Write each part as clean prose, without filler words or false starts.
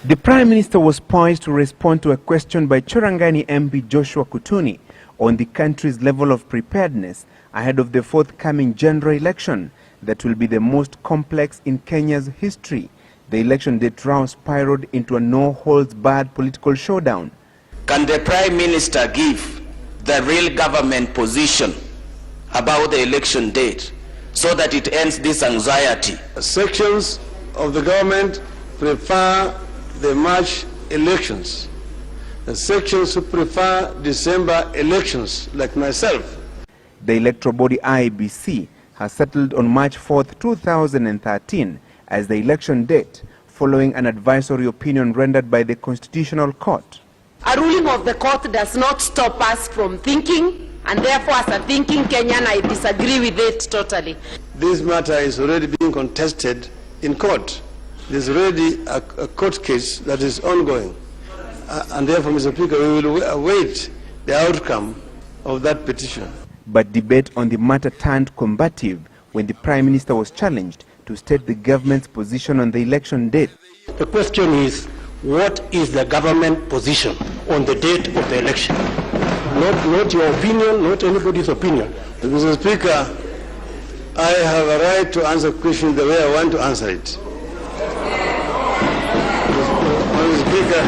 The Prime Minister was poised to respond to a question by Cherangani MP Joshua Kutuni on the country's level of preparedness ahead of the forthcoming general election that will be the most complex in Kenya's history. The election date round spiraled into a no-holds-barred political showdown. Can the Prime Minister give the real government position about the election date so that it ends this anxiety? Sections of the government prefer the March elections. The sections who prefer December elections, like myself. The electoral body IEBC has settled on March 4th, 2013 as the election date, following an advisory opinion rendered by the Constitutional Court. A ruling of the court does not stop us from thinking, and therefore as a thinking Kenyan, I disagree with it totally. This matter is already being contested in court. There's already a court case that is ongoing. And therefore, Mr. Speaker, we will await the outcome of that petition. But debate on the matter turned combative when the Prime Minister was challenged to state the government's position on the election date. The question is, what is the government position on the date of the election? Not your opinion, not anybody's opinion. Mr. Speaker, I have a right to answer questions the way I want to answer it. Mr. Speaker,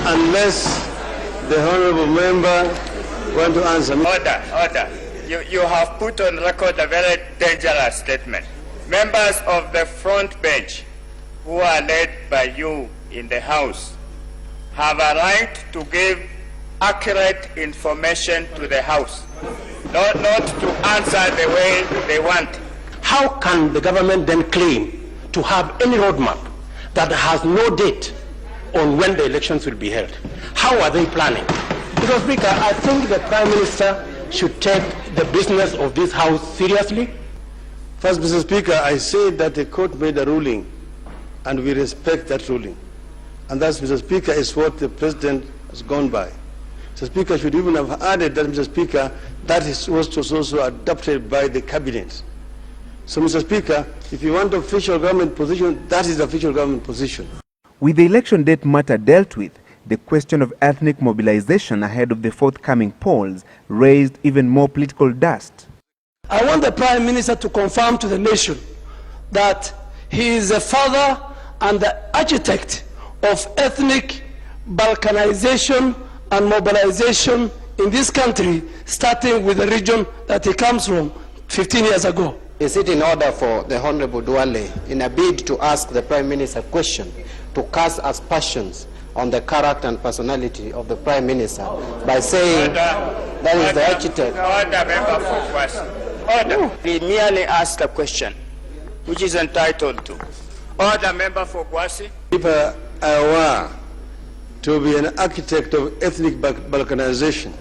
unless the honourable member want to answer me. Order. You have put on record a very dangerous statement. Members of the front bench who are led by you in the House have a right to give accurate information to the House, not to answer the way they want. How can the government then claim to have any roadmap that has no date on when the elections will be held? How are they planning? Because, Speaker, I think the Prime Minister should take the business of this House seriously. First, Mr. Speaker, I say that the court made a ruling, and we respect that ruling. And that, Mr. Speaker, is what the President has gone by. Mr. Speaker should even have added that, Mr. Speaker, that was also adopted by the Cabinet. So, Mr. Speaker, if you want official government position, that is the official government position. With the election date matter dealt with, the question of ethnic mobilization ahead of the forthcoming polls raised even more political dust. I want the Prime Minister to confirm to the nation that he is the father and the architect of ethnic balkanization and mobilization in this country, starting with the region that he comes from 15 years ago. Is it in order for the Honorable Duale, in a bid to ask the Prime Minister a question, to cast aspersions on the character and personality of the Prime Minister by saying that is the architect? Order, member for question. Order. He merely asked a question, which is entitled to. Order, member for Kwasi. If I were to be an architect of ethnic balkanization,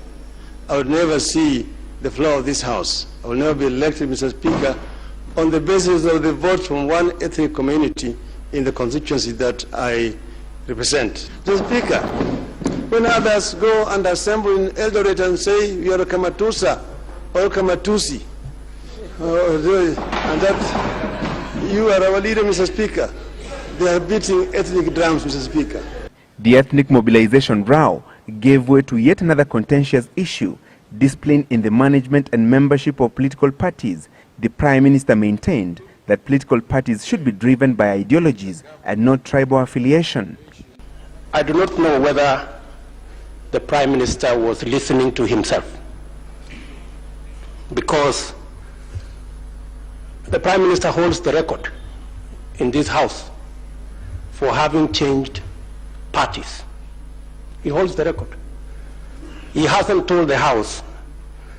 I would never see the floor of this House. I will never be elected, Mr. Speaker, on the basis of the vote from one ethnic community in the constituency that I represent. Mr. Speaker, when others go and assemble in Eldoret and say you are a Kamatusa or Kamatusi, and that you are our leader, Mr. Speaker, they are beating ethnic drums, Mr. Speaker. The ethnic mobilization row gave way to yet another contentious issue: discipline in the management and membership of political parties. The Prime Minister maintained that political parties should be driven by ideologies and not tribal affiliation. I do not know whether the Prime Minister was listening to himself, because the Prime Minister holds the record in this House for having changed parties. He holds the record. He hasn't told the House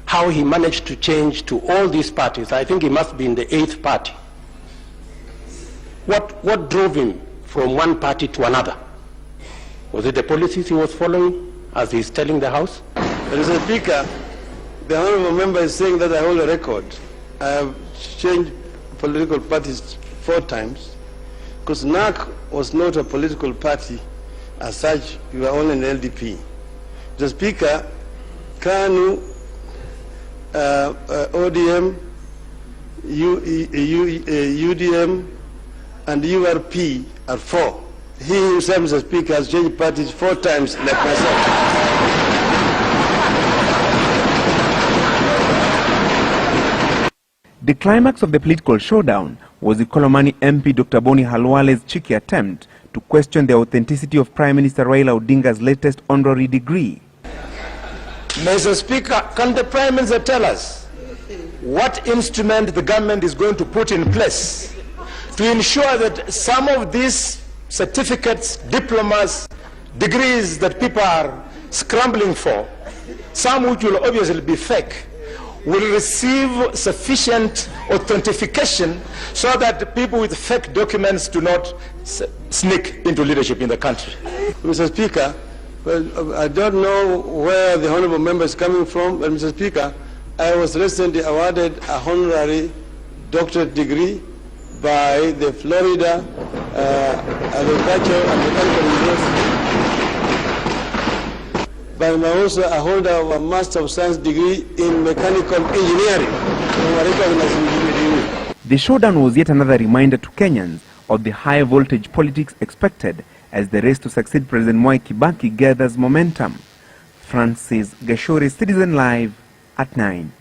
how he managed to change to all these parties. I think he must be in the 8th party. What drove him from one party to another? Was it the policies he was following, as he's telling the House? Mr. Speaker, the honourable member is saying that I hold a record. I have changed political parties 4 times, because NAC was not a political party as such. We were only an LDP. Mr. Speaker, KANU, ODM, UDM, and URP are 4. He himself, Mr. Speaker, has changed parties 4 times like myself. The climax of the political showdown was the Kolomani MP Dr. Boni Halwale's cheeky attempt to question the authenticity of Prime Minister Raila Odinga's latest honorary degree. Mr. Speaker, can the Prime Minister tell us what instrument the government is going to put in place to ensure that some of these certificates, diplomas, degrees that people are scrambling for, some which will obviously be fake, will receive sufficient authentication so that people with fake documents do not sneak into leadership in the country? Mr. Speaker, well, I don't know where the honorable member is coming from, but Mr. Speaker, I was recently awarded a honorary doctorate degree by the Florida Agricultural and Mechanical University. But I'm also a holder of a Master of Science degree in Mechanical Engineering. The showdown was yet another reminder to Kenyans of the high voltage politics expected as the race to succeed President Mwai Kibaki gathers momentum. Francis Gashuri, Citizen Live at 9.